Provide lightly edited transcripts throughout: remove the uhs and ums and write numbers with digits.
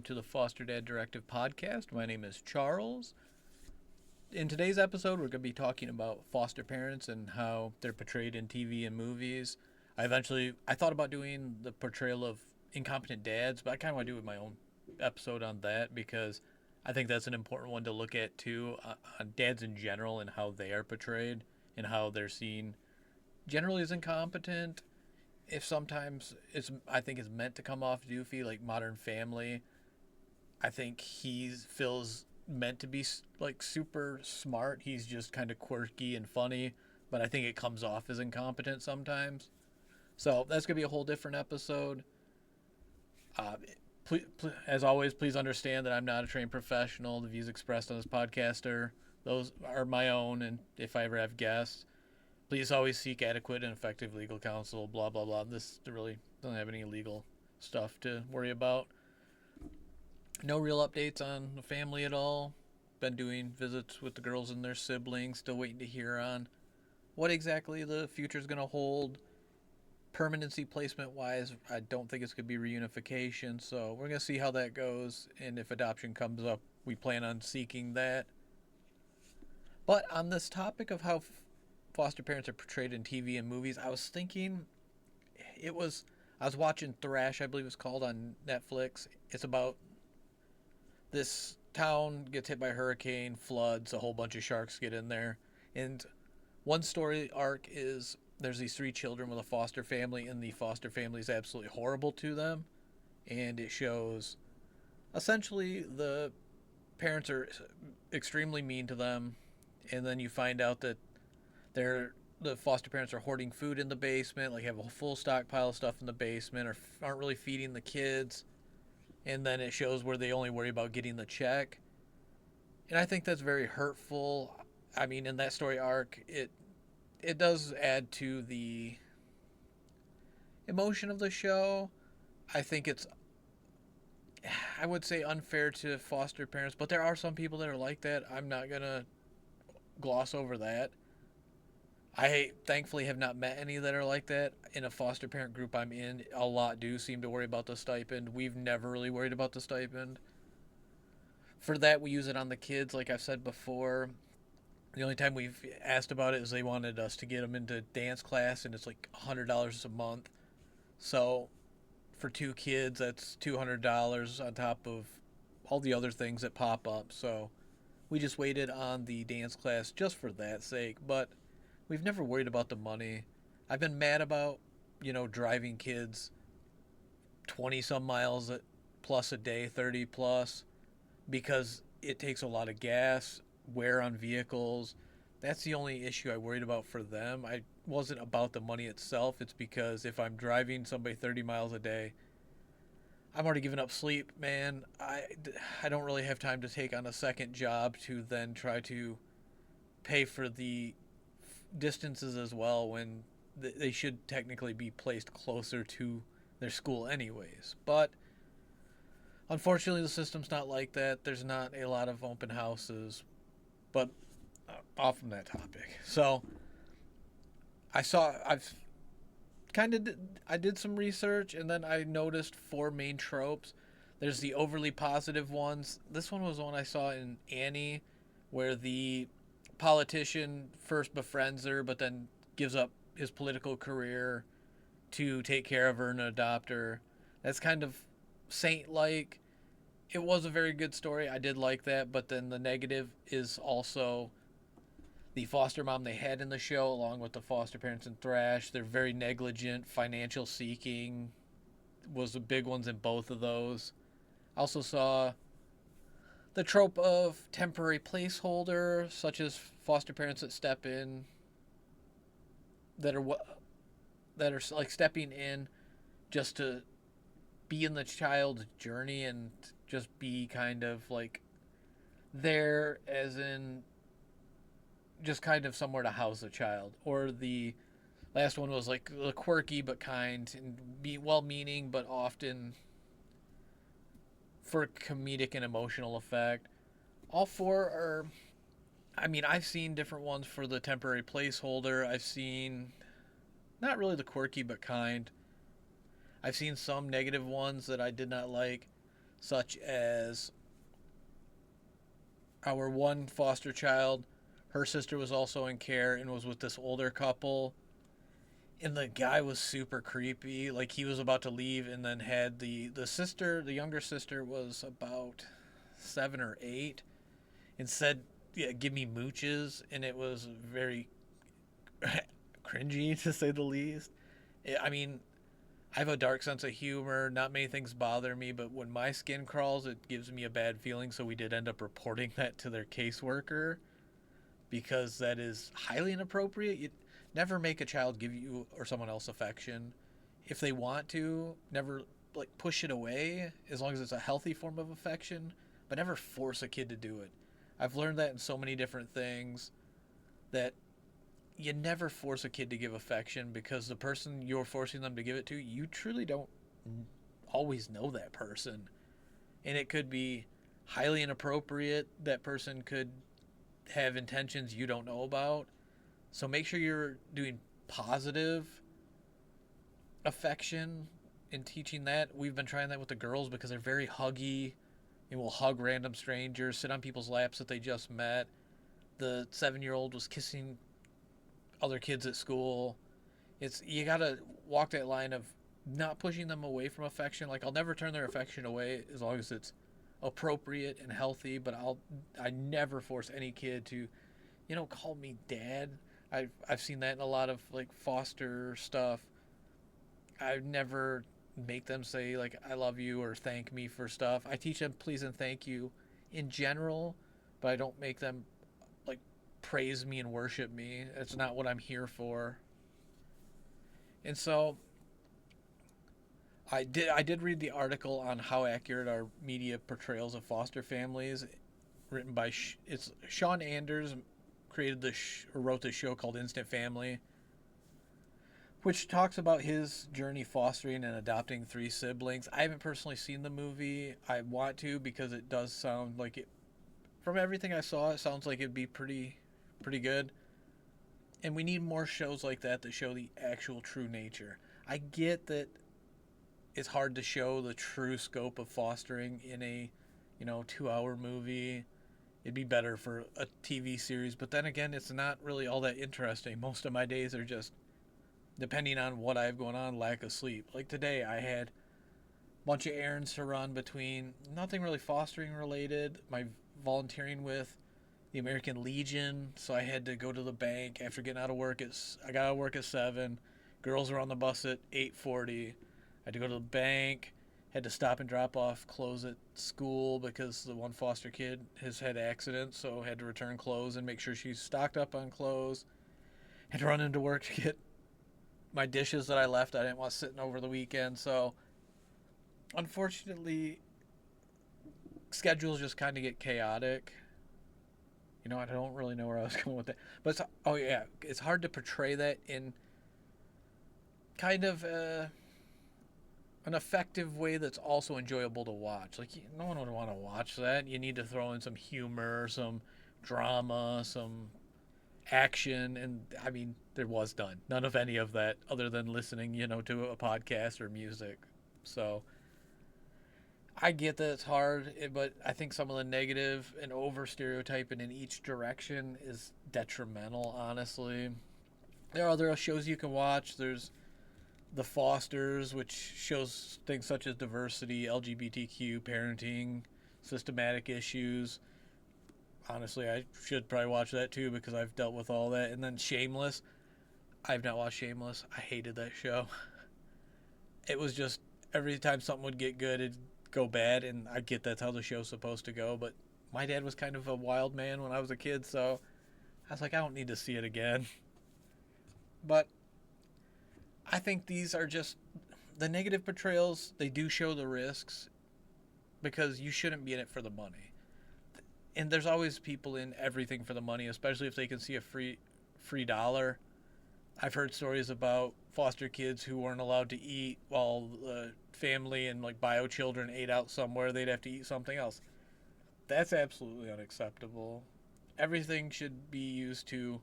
to the Fosterdaddirective podcast. My name is Charles. In today's episode, we're going to be talking about foster parents and how they're portrayed in TV and movies. I thought about doing the portrayal of incompetent dads, but I kind of want to do my own episode on that because I think that's an important one to look at too, on dads in general and how they are portrayed and how they're seen generally as incompetent. If sometimes I think it's meant to come off doofy, like Modern Family. I think he feels meant to be like super smart. He's just kind of quirky and funny, but I think it comes off as incompetent sometimes. So that's gonna be a whole different episode. As always, please understand that I'm not a trained professional. The views expressed on this podcast those are my own, and if I ever have guests, please always seek adequate and effective legal counsel, blah, blah, blah. This really doesn't have any legal stuff to worry about. No real updates on the family at all. Been doing visits with the girls and their siblings. Still waiting to hear on what exactly the future is going to hold. Permanency placement wise, I don't think it's going to be reunification. So we're going to see how that goes. And if adoption comes up, we plan on seeking that. But on this topic of how foster parents are portrayed in TV and movies, I was thinking I was watching Thrash, I believe it's called, on Netflix. It's about this town gets hit by a hurricane, floods, a whole bunch of sharks get in there. And one story arc is there's these three children with a foster family, and the foster family is absolutely horrible to them. And it shows essentially the parents are extremely mean to them. And then you find out that the foster parents are hoarding food in the basement, like have a full stockpile of stuff in the basement, or aren't really feeding the kids. And then it shows where they only worry about getting the check. And I think that's very hurtful. I mean, in that story arc, it does add to the emotion of the show. I think I would say unfair to foster parents, but there are some people that are like that. I'm not going to gloss over that. I thankfully have not met any that are like that. In a foster parent group I'm in, a lot do seem to worry about the stipend. We've never really worried about the stipend. For that, we use it on the kids, like I've said before. The only time we've asked about it is they wanted us to get them into dance class, and it's like $100 a month. So for two kids, that's $200 on top of all the other things that pop up. So we just waited on the dance class just for that sake. But we've never worried about the money. I've been mad about, driving kids 20 some miles plus a day, 30 plus, because it takes a lot of gas, wear on vehicles. That's the only issue I worried about for them. I wasn't about the money itself. It's because if I'm driving somebody 30 miles a day, I'm already giving up sleep, man. I don't really have time to take on a second job to then try to pay for the distances as well, when they should technically be placed closer to their school anyways. But unfortunately, the system's not like that. There's not a lot of open houses. But off from that topic. So I did some research, and then I noticed four main tropes. There's the overly positive ones. This one was one I saw in Annie, where the politician first befriends her, but then gives up his political career to take care of her and adopt her. That's kind of saint-like. It was a very good story. I did like that, but then the negative is also the foster mom they had in the show, along with the foster parents in Thrash. They're very negligent. Financial seeking was the big ones in both of those. I also saw the trope of temporary placeholder, such as foster parents that step in, that are like stepping in just to be in the child's journey and just be kind of like there, as in just kind of somewhere to house a child. Or the last one was like the quirky but kind, and be well-meaning but often for comedic and emotional effect. All four are, I mean, I've seen different ones for the temporary placeholder. I've seen not really the quirky but kind. I've seen some negative ones that I did not like. such as our one foster child. Her sister was also in care and was with this older couple. And the guy was super creepy. Like, he was about to leave and then had the sister, the younger sister, was about 7 or 8, and said, yeah, give me mooches. And it was very cringy, to say the least. I mean, I have a dark sense of humor. Not many things bother me, but when my skin crawls, it gives me a bad feeling. So we did end up reporting that to their caseworker, because that is highly inappropriate. You never make a child give you or someone else affection. If they want to, never like push it away, as long as it's a healthy form of affection, but never force a kid to do it. I've learned that in so many different things, that you never force a kid to give affection, because the person you're forcing them to give it to, you truly don't always know that person. And it could be highly inappropriate. That person could have intentions you don't know about. So make sure you're doing positive affection and teaching that. We've been trying that with the girls because they're very huggy and will hug random strangers, sit on people's laps that they just met. The 7-year-old was kissing other kids at school. It's, you gotta walk that line of not pushing them away from affection. Like, I'll never turn their affection away as long as it's appropriate and healthy, but I never force any kid to, call me dad. I've seen that in a lot of like foster stuff. I never make them say like I love you or thank me for stuff. I teach them please and thank you in general, but I don't make them like praise me and worship me. It's not what I'm here for. And so I did read the article on how accurate are media portrayals of foster families, written by it's Sean Anders, created or wrote this show called Instant Family, which talks about his journey fostering and adopting 3 siblings. I haven't personally seen the movie. I want to, because it does sound like it. From everything I saw, it sounds like it'd be pretty good. And we need more shows like that show the actual true nature. I get that it's hard to show the true scope of fostering in a 2-hour movie. It'd be better for a TV series, but then again, it's not really all that interesting. Most of my days are just, depending on what I have going on, lack of sleep. Like today, I had a bunch of errands to run between, nothing really fostering related. My volunteering with the American Legion, so I had to go to the bank after getting out of work. I got out of work at 7. Girls were on the bus at 8:40. I had to go to the bank. Had to stop and drop off clothes at school because the one foster kid has had accidents, so had to return clothes and make sure she's stocked up on clothes. Had to run into work to get my dishes that I left. I didn't want sitting over the weekend, so unfortunately, schedules just kind of get chaotic. I don't really know where I was going with that, but it's hard to portray that in kind of an effective way that's also enjoyable to watch. Like, no one would want to watch that. You need to throw in some humor, some drama, some action, and I mean, there was none of any of that other than listening, to a podcast or music. So I get that it's hard, but I think some of the negative and over stereotyping in each direction is detrimental, honestly. There are other shows you can watch. There's The Fosters, which shows things such as diversity, LGBTQ, parenting, systematic issues. Honestly, I should probably watch that too because I've dealt with all that. And then Shameless. I've not watched Shameless. I hated that show. It was just every time something would get good, it'd go bad, and I get that's how the show's supposed to go, but my dad was kind of a wild man when I was a kid, so I was like, I don't need to see it again. But I think these are just the negative portrayals. They do show the risks because you shouldn't be in it for the money. And there's always people in everything for the money, especially if they can see a free dollar. I've heard stories about foster kids who weren't allowed to eat while the family and like bio children ate out somewhere. They'd have to eat something else. That's absolutely unacceptable. Everything should be used to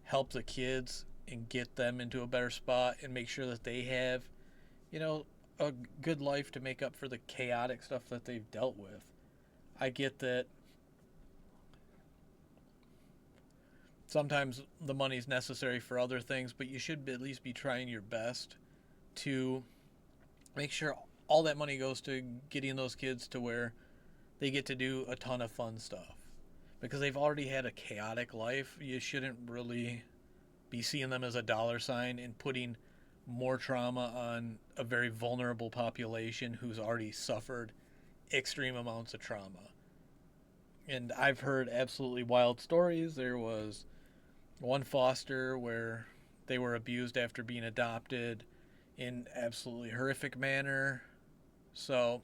help the kids and get them into a better spot and make sure that they have, a good life to make up for the chaotic stuff that they've dealt with. I get that sometimes the money's necessary for other things, but you should at least be trying your best to make sure all that money goes to getting those kids to where they get to do a ton of fun stuff. Because they've already had a chaotic life, you shouldn't really be seeing them as a dollar sign and putting more trauma on a very vulnerable population who's already suffered extreme amounts of trauma. And I've heard absolutely wild stories. There was one foster where they were abused after being adopted in absolutely horrific manner. So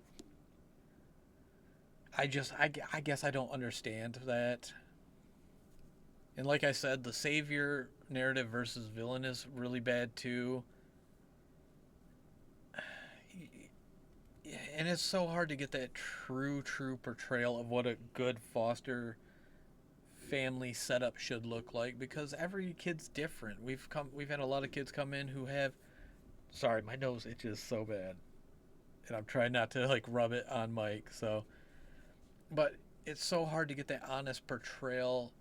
I guess I don't understand that. And like I said, the savior narrative versus villain is really bad too. And it's so hard to get that true portrayal of what a good foster family setup should look like because every kid's different. We've had a lot of kids come in who have, sorry, my nose itches so bad. And I'm trying not to like rub it on mic, so but it's so hard to get that honest portrayal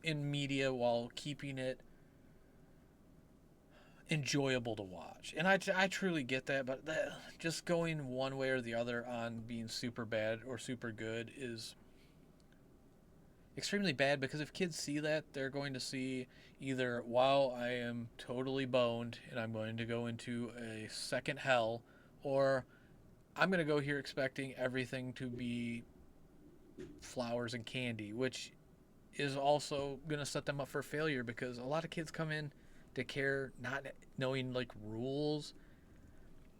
in media while keeping it enjoyable to watch. And I truly get that, but just going one way or the other on being super bad or super good is extremely bad because if kids see that, they're going to see either, wow, I am totally boned and I'm going to go into a second hell, or I'm going to go here expecting everything to be flowers and candy, which is also going to set them up for failure because a lot of kids come in to care not knowing like rules.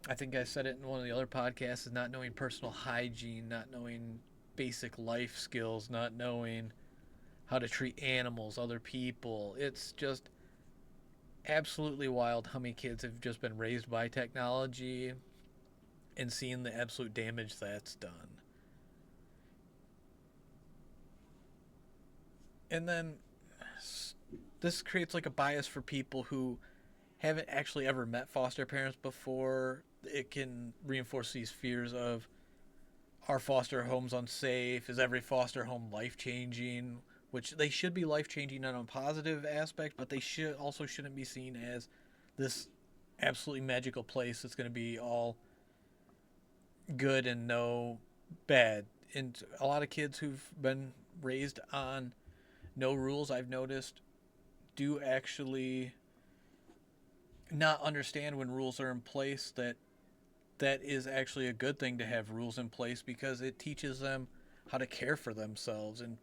I think I said it in one of the other podcasts, is not knowing personal hygiene, not knowing basic life skills, not knowing how to treat animals, other people. It's just absolutely wild how many kids have just been raised by technology and seeing the absolute damage that's done. And then this creates like a bias for people who haven't actually ever met foster parents before. It can reinforce these fears of, are foster homes unsafe? Is every foster home life changing? Which they should be life changing on a positive aspect, but they shouldn't be seen as this absolutely magical place that's going to be all good and no bad. And a lot of kids who've been raised on no rules, I've noticed, do actually not understand when rules are in place that is actually a good thing to have rules in place because it teaches them how to care for themselves and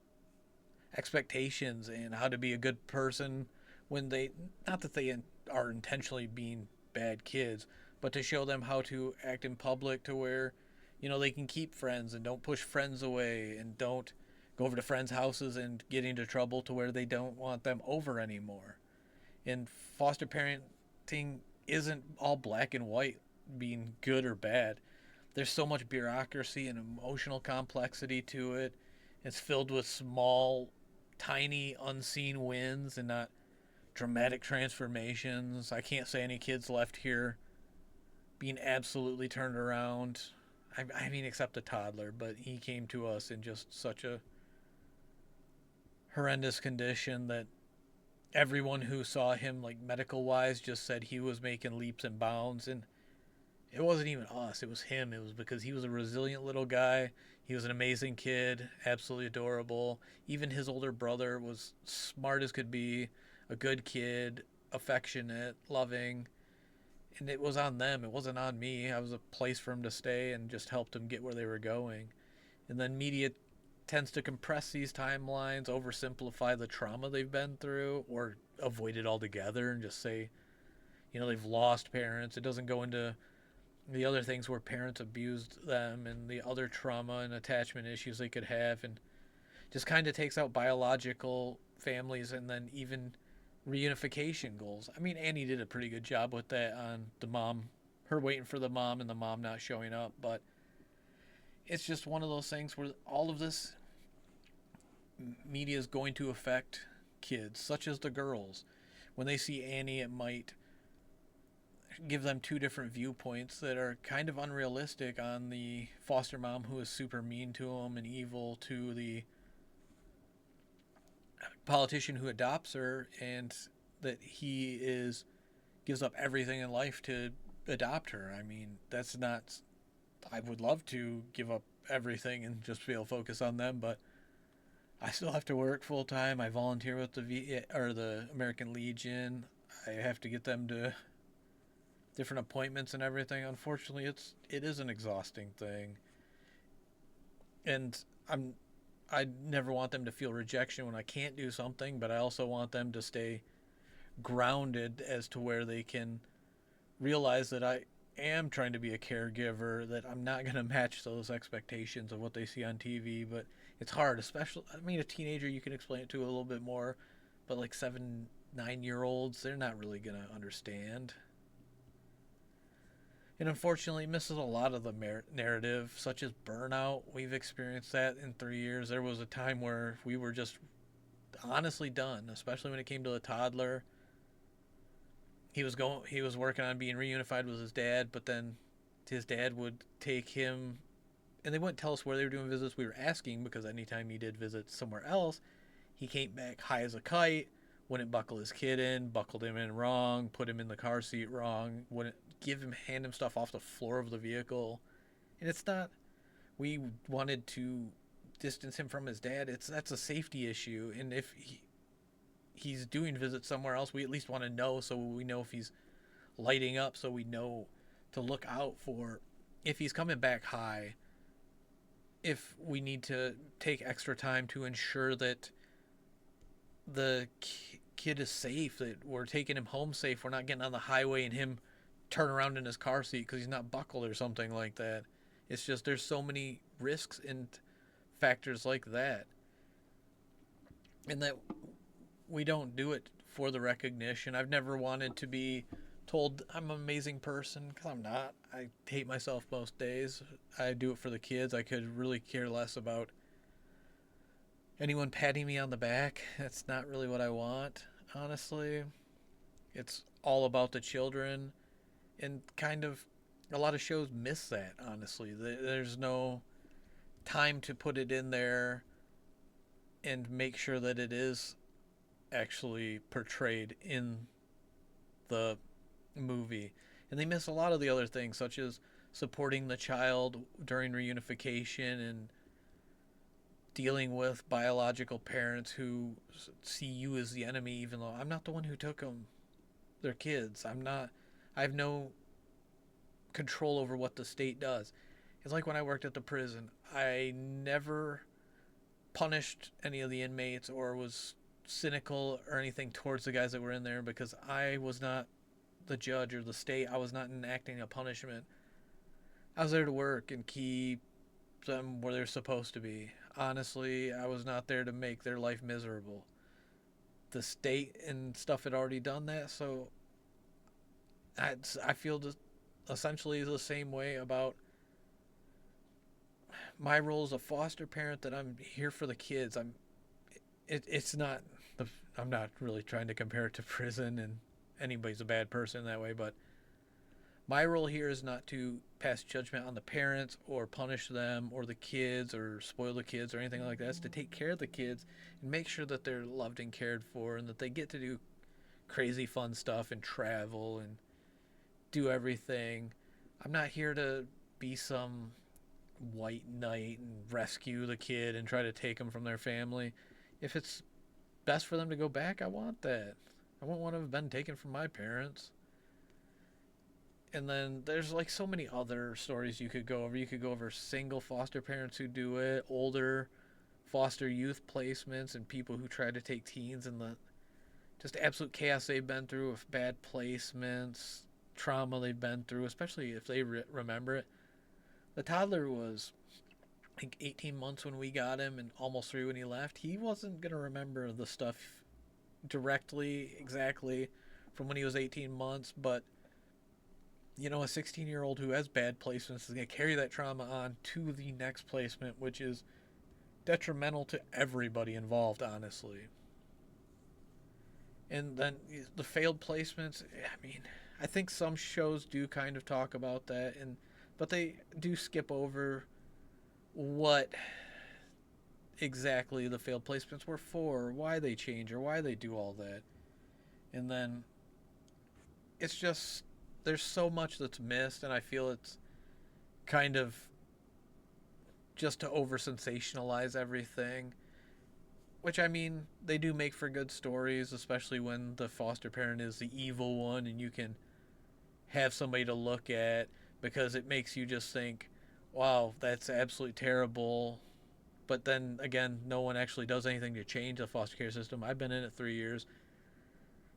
expectations and how to be a good person when they, not that they are intentionally being bad kids, but to show them how to act in public to where they can keep friends and don't push friends away and don't go over to friends' houses and get into trouble to where they don't want them over anymore. And foster parenting isn't all black and white, being good or bad. There's so much bureaucracy and emotional complexity to it. It's filled with small, tiny, unseen wins and not dramatic transformations. I can't say any kids left here being absolutely turned around. I mean, except a toddler, but he came to us in just such a horrendous condition that everyone who saw him, like medical wise, just said he was making leaps and bounds. And it wasn't even us, it was him. It was because he was a resilient little guy. He was an amazing kid, absolutely adorable. Even his older brother was smart as could be, a good kid, affectionate, loving. And it was on them, it wasn't on me. I was a place for him to stay and just helped him get where they were going. And then media tends to compress these timelines, oversimplify the trauma they've been through, or avoid it altogether and just say, they've lost parents. It doesn't go into the other things where parents abused them and the other trauma and attachment issues they could have, and just kind of takes out biological families and then even reunification goals. I mean, Annie did a pretty good job with that on the mom, her waiting for the mom and the mom not showing up, but it's just one of those things where all of this media is going to affect kids, such as the girls. When they see Annie, it might give them two different viewpoints that are kind of unrealistic on the foster mom who is super mean to him and evil, to the politician who adopts her, and that he is gives up everything in life to adopt her. I mean, that's not. I would love to give up everything and just be able to focus on them, but I still have to work full time. I volunteer with the American Legion. I have to get them to different appointments and everything. Unfortunately, it is an exhausting thing, and I never want them to feel rejection when I can't do something, but I also want them to stay grounded as to where they can realize that I am trying to be a caregiver, that I'm not going to match those expectations of what they see on TV. But it's hard, especially, I mean, a teenager you can explain it to a little bit more, but like 7, 9 year olds, they're not really going to understand. And unfortunately, it misses a lot of the narrative, such as burnout. We've experienced that in 3 years. There was a time where we were just honestly done, especially when it came to the toddler. He was working on being reunified with his dad, but then his dad would take him, and they wouldn't tell us where they were doing visits. We were asking because anytime he did visit somewhere else, he came back high as a kite, wouldn't buckle his kid in, buckled him in wrong, put him in the car seat wrong, wouldn't hand him stuff off the floor of the vehicle. And it's not, we wanted to distance him from his dad. That's a safety issue, and if he's doing visits somewhere else, we at least want to know, so we know if he's lighting up, so we know to look out for if he's coming back high, if we need to take extra time to ensure that the kid is safe, that we're taking him home safe, we're not getting on the highway and him turn around in his car seat because he's not buckled or something like that. It's just there's so many risks and factors like that, and that we don't do it for the recognition. I've never wanted to be told I'm an amazing person, because I'm not. I hate myself most days. I do it for the kids. I could really care less about anyone patting me on the back. That's not really what I want, honestly. It's all about the children, and kind of a lot of shows miss that, honestly. There's no time to put it in there and make sure that it is actually portrayed in the movie. And they miss a lot of the other things, such as supporting the child during reunification and dealing with biological parents who see you as the enemy, even though I'm not the one who took them. They're kids. I have no control over what the state does. It's like when I worked at the prison. I never punished any of the inmates or was cynical or anything towards the guys that were in there, because I was not the judge or the state. I was not enacting a punishment. I was there to work and keep them where they're supposed to be. Honestly, I was not there to make their life miserable. The state and stuff had already done that, so I feel essentially the same way about my role as a foster parent, that I'm here for the kids. It's not I'm not really trying to compare it to prison, and anybody's a bad person that way, but my role here is not to pass judgment on the parents or punish them or the kids or spoil the kids or anything like that. It's to take care of the kids and make sure that they're loved and cared for, and that they get to do crazy fun stuff and travel and do everything. I'm not here to be some white knight and rescue the kid and try to take them from their family. If it's best for them to go back, I want that. I won't want to have been taken from my parents. And then there's like so many other stories you could go over. You could go over single foster parents who do it, older foster youth placements, and people who try to take teens, and the just absolute chaos they've been through with bad placements, trauma they've been through, especially if they remember it. The toddler was, I think, 18 months when we got him and almost 3 when he left. He wasn't going to remember the stuff directly, exactly, from when he was 18 months, but a 16-year-old who has bad placements is going to carry that trauma on to the next placement, which is detrimental to everybody involved, honestly. And then the failed placements, I mean, I think some shows do kind of talk about that, and but they do skip over what exactly the failed placements were for, or why they change, or why they do all that. And then it's just there's so much that's missed, and I feel it's kind of just to over sensationalize everything. Which, I mean, they do make for good stories, especially when the foster parent is the evil one and you can have somebody to look at, because it makes you just think, wow, that's absolutely terrible. But then again, no one actually does anything to change the foster care system. I've been in it 3 years.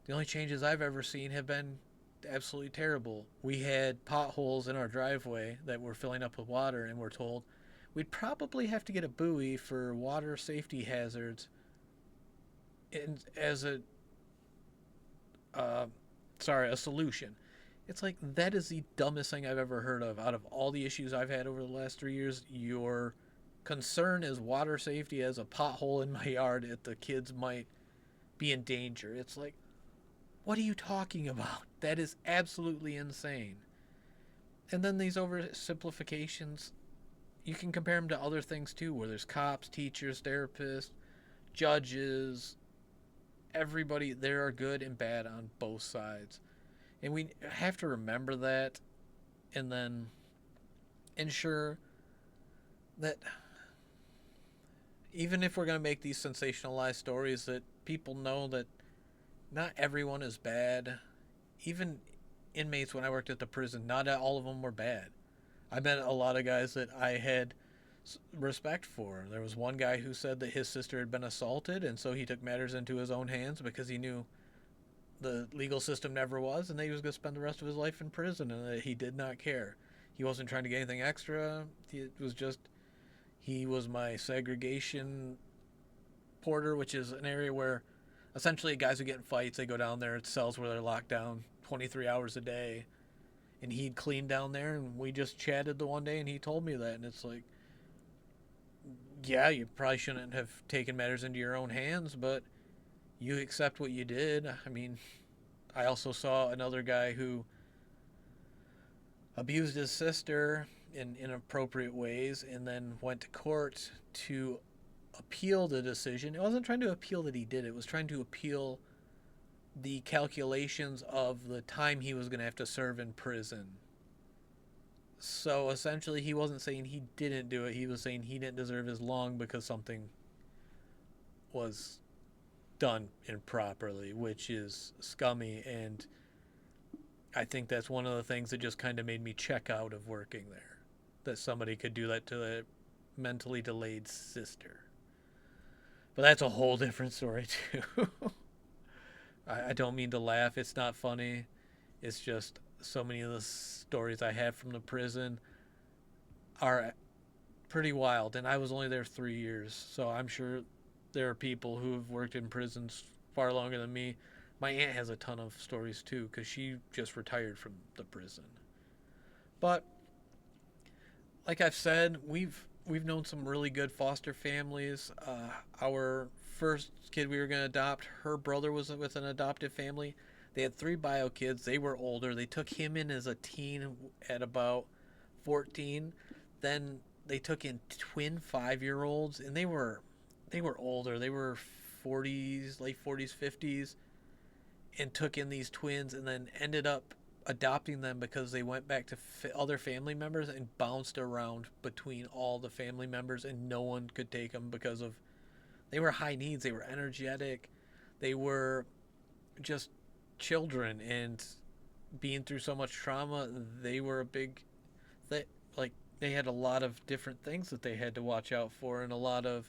The only changes I've ever seen have been absolutely terrible. We had potholes in our driveway that were filling up with water, and we're told we'd probably have to get a buoy for water safety hazards as uh, a solution. It's like that is the dumbest thing I've ever heard of. Out of all the issues I've had over the last 3 years, your concern is water safety as a pothole in my yard if the kids might be in danger. It's like, what are you talking about? That is absolutely insane. And then these oversimplifications, you can compare them to other things too, where there's cops, teachers, therapists, judges, everybody. There are good and bad on both sides. And we have to remember that, and then ensure that even if we're going to make these sensationalized stories, that people know that not everyone is bad. Even inmates, when I worked at the prison, not all of them were bad. I met a lot of guys that I had respect for. There was one guy who said that his sister had been assaulted, and so he took matters into his own hands because he knew the legal system never was, and that he was going to spend the rest of his life in prison, and that he did not care. He wasn't trying to get anything extra. It was just, he was my segregation porter, which is an area where essentially guys who get in fights, they go down there. It's cells where they're locked down 23 hours a day. And he'd clean down there, and we just chatted the one day, and he told me that. And it's like, yeah, you probably shouldn't have taken matters into your own hands, but you accept what you did. I mean, I also saw another guy who abused his sister in inappropriate ways and then went to court to appeal the decision. It wasn't trying to appeal that he did it. It was trying to appeal the calculations of the time he was going to have to serve in prison. So essentially, he wasn't saying he didn't do it. He was saying he didn't deserve as long because something was done improperly, which is scummy. And I think that's one of the things that just kind of made me check out of working there. That somebody could do that to a mentally delayed sister. But that's a whole different story, too. I don't mean to laugh. It's not funny. It's just so many of the stories I have from the prison are pretty wild. And I was only there 3 years. So I'm sure there are people who have worked in prisons far longer than me. My aunt has a ton of stories, too, because she just retired from the prison. But like I've said, we've known some really good foster families. Our first kid we were going to adopt, her brother was with an adoptive family. They had 3 bio kids. They were older. They took him in as a teen at about 14. Then they took in twin 5-year-olds, and they were older. They were 40s, late 40s, 50s, and took in these twins, and then ended up adopting them because they went back to other family members and bounced around between all the family members, and no one could take them because of they were high needs. They were energetic. They were just children, and being through so much trauma, they were a big they had a lot of different things that they had to watch out for, and a lot of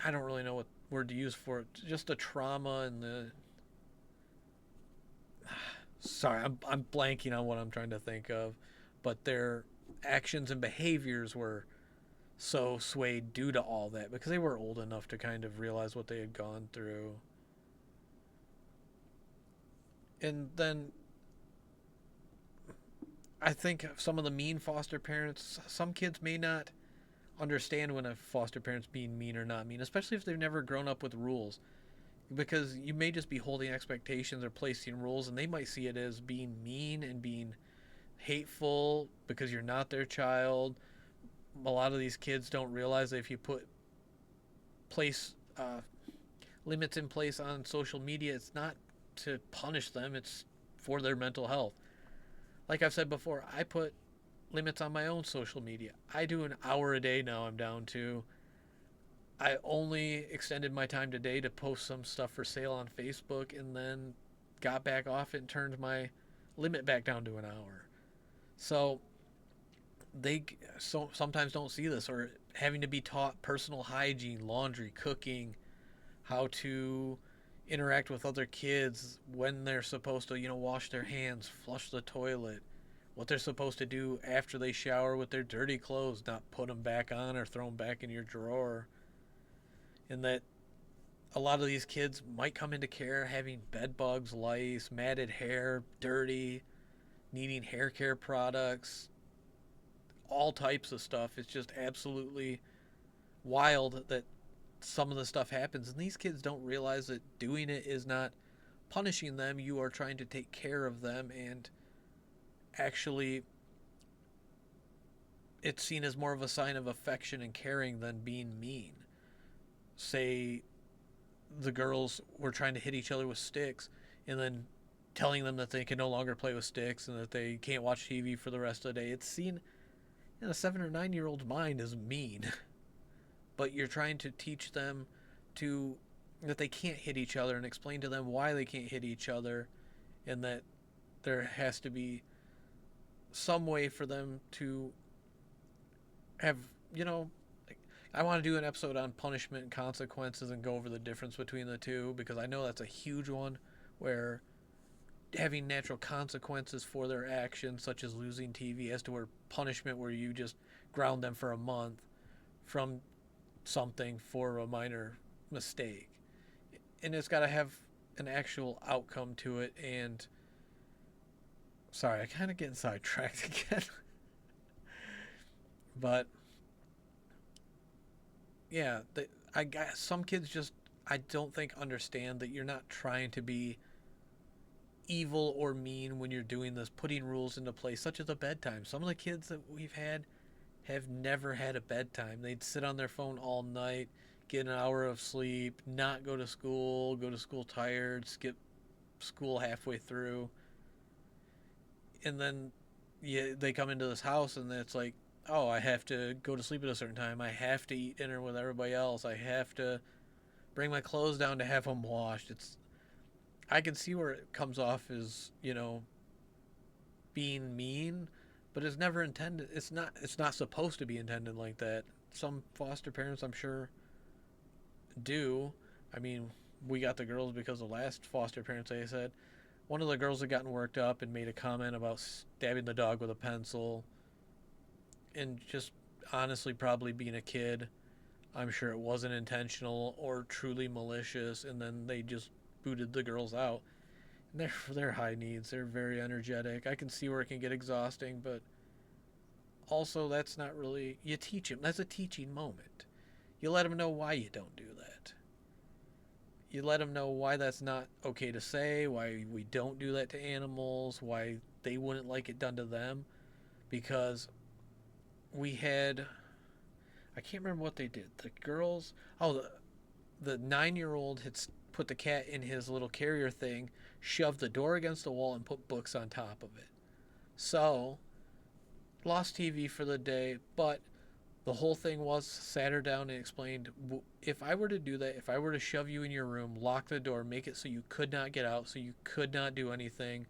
I don't really know what word to use for it. Just the trauma and the sorry, I'm blanking on what I'm trying to think of, but their actions and behaviors were so swayed due to all that because they were old enough to kind of realize what they had gone through. And then I think some of the mean foster parents, some kids may not understand when a foster parent's being mean or not mean, especially if they've never grown up with rules. because you may just be holding expectations or placing rules, and they might see it as being mean and being hateful because you're not their child. A lot of these kids don't realize that if you put place limits in place on social media, it's not to punish them, it's for their mental health. Like I've said before, I put limits on my own social media. I do an hour a day now, I'm down to. I only extended my time today to post some stuff for sale on Facebook, and then got back off and turned my limit back down to an hour. So they sometimes don't see this, or having to be taught personal hygiene, laundry, cooking, how to interact with other kids, when they're supposed to, wash their hands, flush the toilet, what they're supposed to do after they shower with their dirty clothes, not put them back on or throw them back in your drawer. And that a lot of these kids might come into care having bed bugs, lice, matted hair, dirty, needing hair care products, all types of stuff. It's just absolutely wild that some of the stuff happens, and these kids don't realize that doing it is not punishing them. You are trying to take care of them, and actually it's seen as more of a sign of affection and caring than being mean. Say the girls were trying to hit each other with sticks, and then telling them that they can no longer play with sticks and that they can't watch TV for the rest of the day. It's seen in a 7 or 9 year old's mind as mean. But you're trying to teach them to that they can't hit each other, and explain to them why they can't hit each other, and that there has to be some way for them to have, like, I want to do an episode on punishment and consequences and go over the difference between the two, because I know that's a huge one, where having natural consequences for their actions, such as losing TV, as to where punishment, where you just ground them for a month from something for a minor mistake. And it's got to have an actual outcome to it. And sorry, I kind of getting sidetracked again. But yeah, I got some kids just, I don't think, understand that you're not trying to be evil or mean when you're doing this, putting rules into place, such as a bedtime. Some of the kids that we've had have never had a bedtime. They'd sit on their phone all night, get an hour of sleep, not go to school tired, skip school halfway through. And then they come into this house, and it's like, oh, I have to go to sleep at a certain time. I have to eat dinner with everybody else. I have to bring my clothes down to have them washed. I can see where it comes off as, being mean, but it's never intended. It's not supposed to be intended like that. Some foster parents, I'm sure, do. I mean, we got the girls because the last foster parents, they said one of the girls had gotten worked up and made a comment about stabbing the dog with a pencil, and just honestly probably being a kid, I'm sure it wasn't intentional or truly malicious, and then they just booted the girls out. And they're high needs. They're very energetic. I can see where it can get exhausting, but also that's not really, you teach them. That's a teaching moment. You let them know why you don't do that. You let them know why that's not okay to say, why we don't do that to animals, why they wouldn't like it done to them. Because we had, I can't remember what they did. The girls, the 9-year-old had put the cat in his little carrier thing, shoved the door against the wall, and put books on top of it. So, lost TV for the day, but the whole thing was, sat her down and explained, if I were to do that, if I were to shove you in your room, lock the door, make it so you could not get out, so you could not do anything,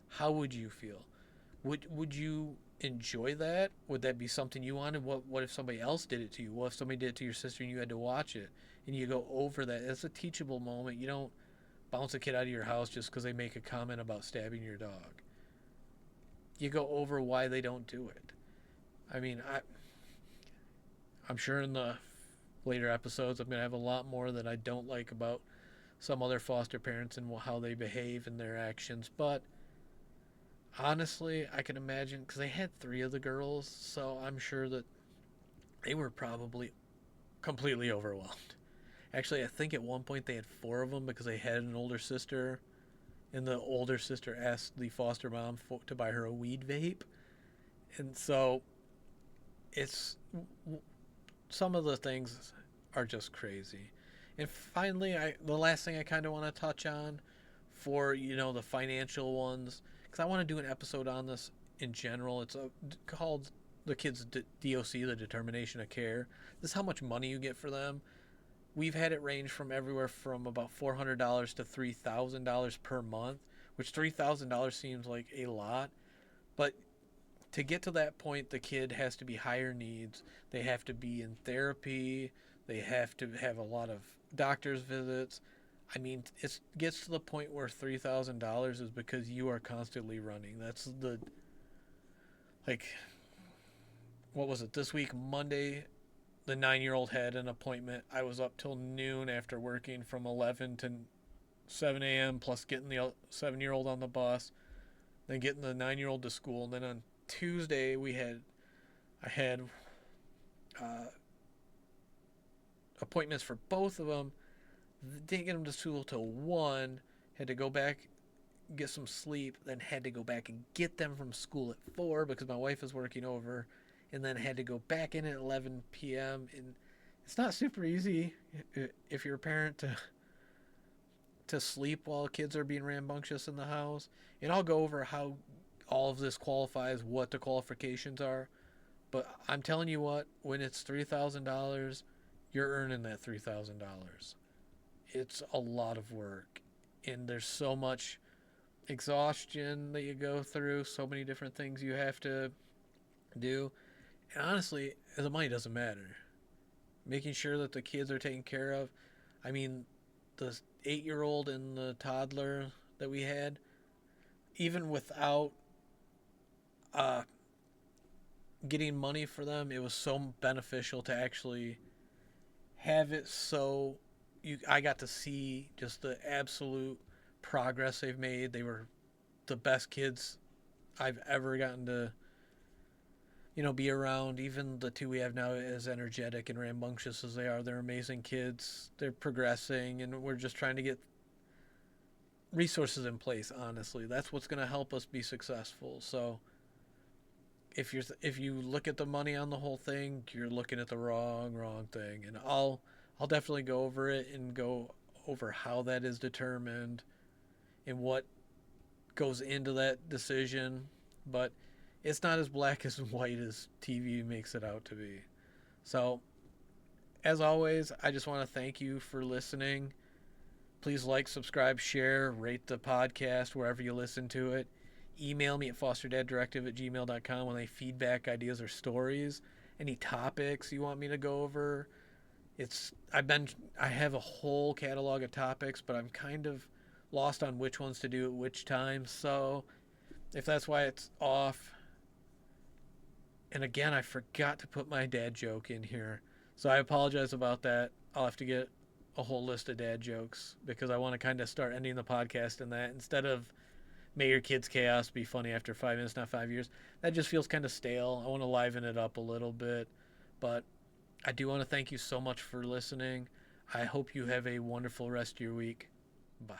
how would you feel? Would you enjoy that? Would that be something you wanted? What if somebody else did it to you? What if somebody did it to your sister and you had to watch it? And you go over that. It's a teachable moment. You don't bounce a kid out of your house just because they make a comment about stabbing your dog. You go over why they don't do it. I mean, I'm sure in the later episodes I'm going to have a lot more that I don't like about some other foster parents and how they behave and their actions. But honestly, I can imagine, because they had 3 of the girls, so I'm sure that they were probably completely overwhelmed. Actually, I think at one point they had 4 of them because they had an older sister, and the older sister asked the foster mom to buy her a weed vape. And so it's some of the things are just crazy. And finally, the last thing I kind of want to touch on for the financial ones, because I want to do an episode on this in general. It's called the kids DOC, the determination of care. This is how much money you get for them. We've had it range from everywhere from about $400 to $3,000 per month, which $3,000 seems like a lot, but to get to that point, the kid has to be higher needs. They have to be in therapy. They have to have a lot of doctor's visits. I mean, it gets to the point where $3,000 is because you are constantly running. That's like, what was it? This week, Monday, the 9-year-old had an appointment. I was up till noon after working from 11 to 7 a.m. plus getting the 7-year-old on the bus, then getting the 9-year-old to school. And then on Tuesday, I had appointments for both of them. Didn't get them to school till 1. Had to go back, get some sleep, then had to go back and get them from school at 4 because my wife is working over, and then had to go back in at 11 p.m. And it's not super easy if you're a parent to sleep while kids are being rambunctious in the house. And I'll go over how all of this qualifies, what the qualifications are. But I'm telling you what, when it's $3,000, you're earning that $3,000. It's a lot of work. And there's so much exhaustion that you go through, so many different things you have to do. And honestly, the money doesn't matter. Making sure that the kids are taken care of. I mean, the 8-year-old and the toddler that we had, even without getting money for them, it was so beneficial to actually have it so I got to see just the absolute progress they've made. They were the best kids I've ever gotten to be around. Even the 2 we have now, as energetic and rambunctious as they are, they're amazing kids. They're progressing, and we're just trying to get resources in place. Honestly, that's what's going to help us be successful. So if you look at the money on the whole thing, you're looking at the wrong thing. And I'll definitely go over it and go over how that is determined and what goes into that decision. But it's not as black and white as TV makes it out to be. So, as always, I just want to thank you for listening. Please like, subscribe, share, rate the podcast wherever you listen to it. Email me at fosterdaddirective@gmail.com with any feedback, ideas, or stories. Any topics you want me to go over. I have a whole catalog of topics, but I'm kind of lost on which ones to do at which time. So if that's why it's off. And again, I forgot to put my dad joke in here. So I apologize about that. I'll have to get a whole list of dad jokes because I want to kind of start ending the podcast in that instead of may your kids' chaos be funny after 5 minutes, not 5 years. That just feels kind of stale. I want to liven it up a little bit. But I do want to thank you so much for listening. I hope you have a wonderful rest of your week. Bye.